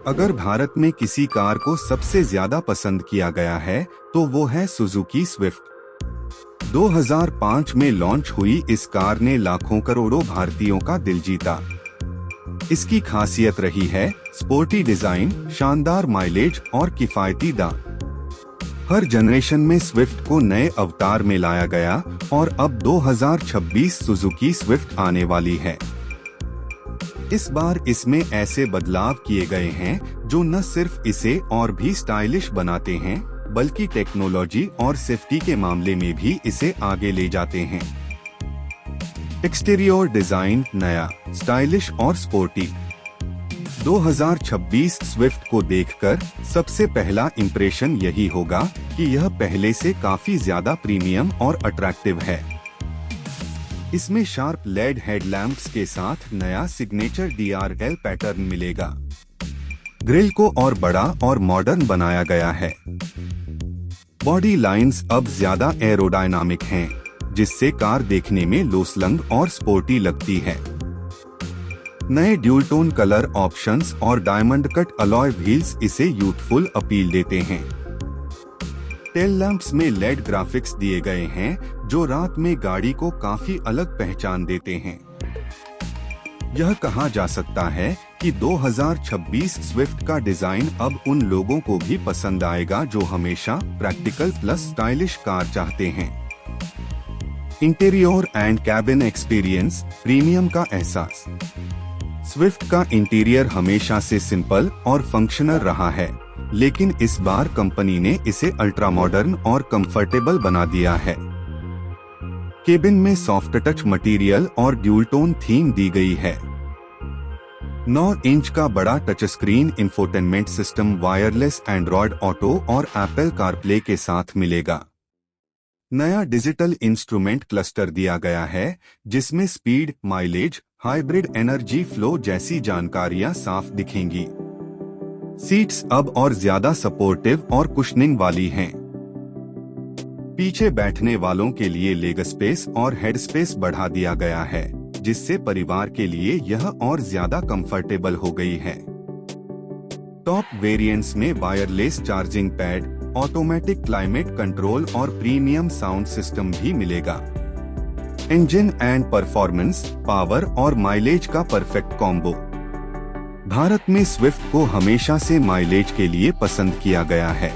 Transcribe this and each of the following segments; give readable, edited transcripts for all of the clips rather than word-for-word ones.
अगर भारत में किसी कार को सबसे ज्यादा पसंद किया गया है तो वो है सुजुकी स्विफ्ट। 2005 में लॉन्च हुई इस कार ने लाखों करोड़ों भारतीयों का दिल जीता। इसकी खासियत रही है स्पोर्टी डिजाइन, शानदार माइलेज और किफायती दाम। हर जनरेशन में स्विफ्ट को नए अवतार में लाया गया और अब 2026 सुजुकी स्विफ्ट आने वाली है। इस बार इसमें ऐसे बदलाव किए गए हैं जो न सिर्फ इसे और भी स्टाइलिश बनाते हैं बल्कि टेक्नोलॉजी और सेफ्टी के मामले में भी इसे आगे ले जाते हैं। एक्सटीरियर डिजाइन नया, स्टाइलिश और स्पोर्टी। 2026 स्विफ्ट को देखकर सबसे पहला इंप्रेशन यही होगा कि यह पहले से काफी ज्यादा प्रीमियम और अट्रैक्टिव है। इसमें शार्प लेड हेडलैम्प्स के साथ नया सिग्नेचर DRL पैटर्न मिलेगा। ग्रिल को और बड़ा और मॉडर्न बनाया गया है। बॉडी लाइंस अब ज्यादा एरोडायनामिक हैं, जिससे कार देखने में लोसलंग और स्पोर्टी लगती है। नए ड्यूल टोन कलर ऑप्शंस और डायमंड कट अलॉय व्हील्स इसे यूथफुल अपील देते हैं। टेल लैंप्स में लेड ग्राफिक्स दिए गए हैं जो रात में गाड़ी को काफी अलग पहचान देते हैं। यह कहा जा सकता है कि 2026 स्विफ्ट का डिजाइन अब उन लोगों को भी पसंद आएगा जो हमेशा प्रैक्टिकल प्लस स्टाइलिश कार चाहते हैं। Interior and cabin experience, premium का एहसास। स्विफ्ट का इंटीरियर हमेशा से सिंपल और फंक्शनल रहा है, लेकिन इस बार कंपनी ने इसे अल्ट्रा मॉडर्न और कंफर्टेबल बना दिया है। केबिन में सॉफ्ट टच मटेरियल और ड्यूल टोन थीम दी गई है। 9 इंच का बड़ा touch screen infotainment system wireless Android auto और एप्पल कारप्ले के साथ मिलेगा। नया डिजिटल इंस्ट्रूमेंट क्लस्टर दिया गया है जिसमें speed, mileage, hybrid energy flow जैसी जानकारियां साफ दिखेंगी। सीट्स अब और ज्यादा सपोर्टिव और कुशनिंग वाली हैं। पीछे बैठने वालों के लिए लेग स्पेस और हेड स्पेस बढ़ा दिया गया है, जिससे परिवार के लिए यह और ज्यादा कंफर्टेबल हो गई है। टॉप वेरिएंट्स में wireless charging pad, automatic climate control और प्रीमियम साउंड सिस्टम भी मिलेगा। इंजन एंड परफॉर्मेंस, पावर और माइलेज का परफेक्ट कॉम्बो। भारत में स्विफ्ट को हमेशा से माइलेज के लिए पसंद किया गया है।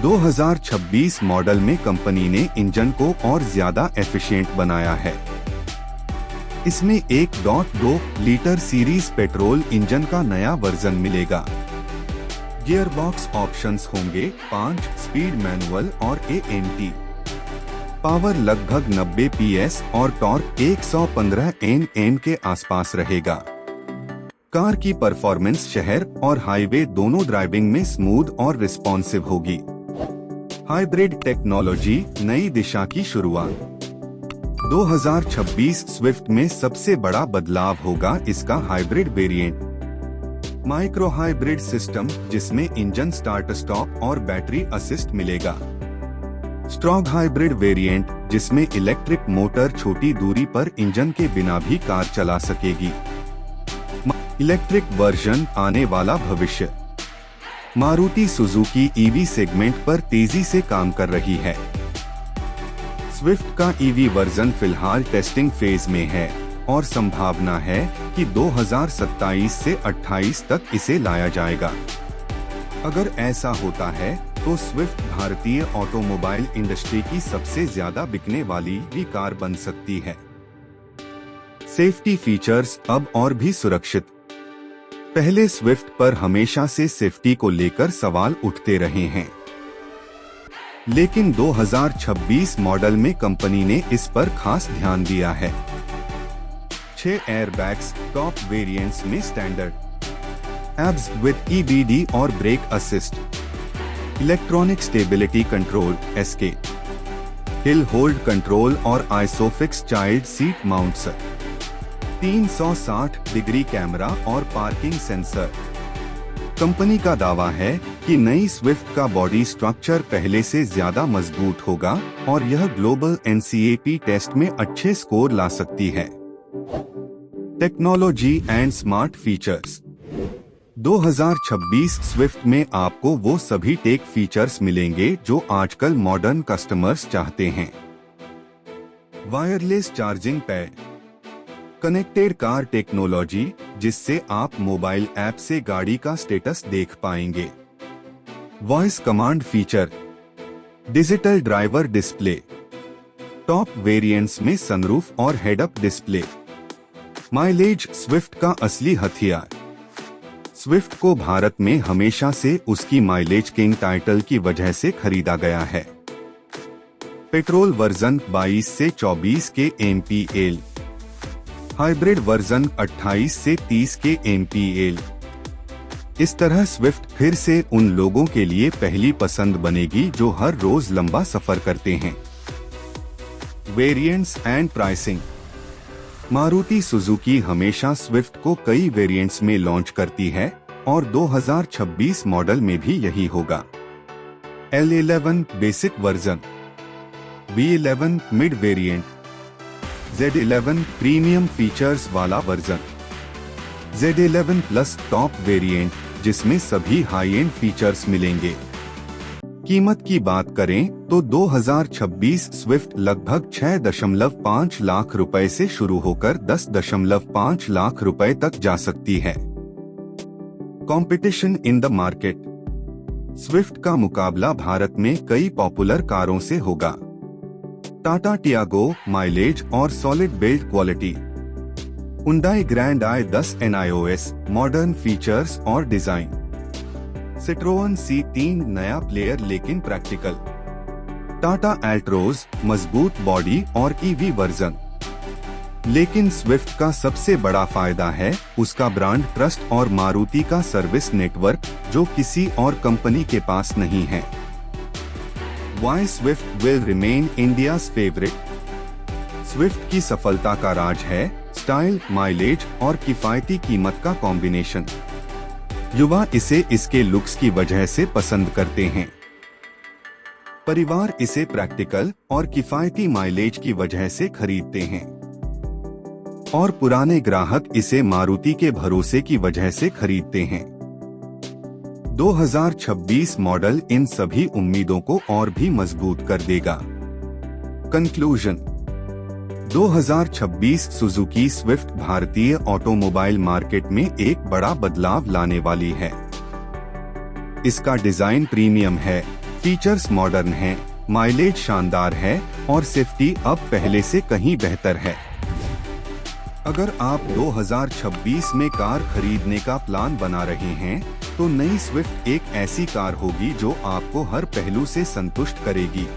2026 मॉडल में कंपनी ने इंजन को और ज्यादा एफिशिएंट बनाया है। इसमें 1.2 लीटर सीरीज पेट्रोल इंजन का नया वर्जन मिलेगा। गियर बॉक्स ऑप्शंस होंगे 5 स्पीड मैनुअल और AMT। पावर लगभग 90 PS और टॉर्क 115 Nm के आसपास रहेगा। कार की परफॉर्मेंस शहर और हाईवे दोनों ड्राइविंग में स्मूथ और रिस्पॉन्सिव होगी। हाइब्रिड टेक्नोलॉजी, नई दिशा की शुरुआत। 2026 स्विफ्ट में सबसे बड़ा बदलाव होगा इसका hybrid variant. Micro hybrid system, जिसमें इंजन स्टार्ट स्टॉप और बैटरी असिस्ट मिलेगा। स्ट्रॉन्ग हाइब्रिड वेरिएंट, जिसमें इलेक्ट्रिक मोटर छोटी दूरी पर इंजन के बिना भी कार चला सकेगी। इलेक्ट्रिक वर्जन, आने वाला भविष्य। मारुति सुजुकी EV सेगमेंट पर तेजी से काम कर रही है। स्विफ्ट का EV वर्जन फिलहाल टेस्टिंग फेज में है और संभावना है कि 2027 से 28 तक इसे लाया जाएगा। अगर ऐसा होता है तो स्विफ्ट भारतीय ऑटोमोबाइल इंडस्ट्री की सबसे ज्यादा बिकने वाली भी कार बन सकती है। सेफ्टी फीचर्स अब और भी सुरक्षित। पहले स्विफ्ट पर हमेशा से सेफ्टी को लेकर सवाल उठते रहे हैं, लेकिन 2026 मॉडल में कंपनी ने इस पर खास ध्यान दिया है। 6 एयरबैग्स टॉप वेरिएंट्स में स्टैंडर्ड। एब्स विद EBD और brake assist. Electronic stability control SK। Hill hold control और Isofix child seat mounts. 360 degree camera और पार्किंग सेंसर। कंपनी का दावा है कि नई स्विफ्ट का बॉडी स्ट्रक्चर पहले से ज्यादा मजबूत होगा और यह ग्लोबल NCAP टेस्ट में अच्छे स्कोर ला सकती है। Technology and smart features. 2026 Swift में आपको वो सभी टेक फीचर्स मिलेंगे जो आजकल मॉडर्न कस्टमर्स चाहते हैं। Wireless charging pad, connected car technology जिससे आप मोबाइल ऐप से गाड़ी का स्टेटस देख पाएंगे। Voice command feature, digital driver display, top variants में सनरूफ और head up display. Mileage Swift का असली हथियार। स्विफ्ट को भारत में हमेशा से उसकी माइलेज किंग टाइटल की वजह से खरीदा गया है। पेट्रोल वर्जन 22 से 24 के MPL, हाइब्रिड वर्जन 28 से 30 के MPL। इस तरह स्विफ्ट फिर से उन लोगों के लिए पहली पसंद बनेगी जो हर रोज लंबा सफर करते हैं। Variants and pricing. Maruti Suzuki हमेशा स्विफ्ट को कई वेरिएंट्स में लॉन्च करती है और 2026 मॉडल में भी यही होगा। L11 basic version, V11 mid variant, Z11 premium features वाला version, Z11 plus top variant जिसमें सभी हाई एंड फीचर्स मिलेंगे। कीमत की बात करें तो 2026 स्विफ्ट लगभग 6.5 लाख रुपए से शुरू होकर 10.5 लाख रुपए तक जा सकती है। Competition in the market. Swift का मुकाबला भारत में कई पॉपुलर कारों से होगा। टाटा टियागो माइलेज और solid build quality, Hyundai grand i10 NIOS modern features और डिजाइन, सिट्रोन C3 नया प्लेयर लेकिन प्रैक्टिकल, टाटा एल्ट्रोज मजबूत बॉडी और EV वर्जन। लेकिन स्विफ्ट का सबसे बड़ा फायदा है उसका ब्रांड ट्रस्ट और मारुति का सर्विस नेटवर्क जो किसी और कंपनी के पास नहीं है। Why Swift will remain India's favorite? Swift की सफलता का राज है स्टाइल, माइलेज और किफायती कीमत का कॉम्बिनेशन। युवा इसे इसके लुक्स की वजह से पसंद करते हैं। परिवार इसे प्रैक्टिकल और किफायती माइलेज की वजह से खरीदते हैं। और पुराने ग्राहक इसे मारुति के भरोसे की वजह से खरीदते हैं। 2026 मॉडल इन सभी उम्मीदों को और भी मजबूत कर देगा। कंक्लूजन। 2026 सुजुकी स्विफ्ट भारतीय ऑटोमोबाइल मार्केट में एक बड़ा बदलाव लाने वाली है। इसका डिजाइन प्रीमियम है, फीचर्स मॉडर्न हैं, माइलेज शानदार है और सेफ्टी अब पहले से कहीं बेहतर है। अगर आप 2026 में कार खरीदने का प्लान बना रहे हैं तो नई स्विफ्ट एक ऐसी कार होगी जो आपको हर पहलू से संतुष्ट करेगी।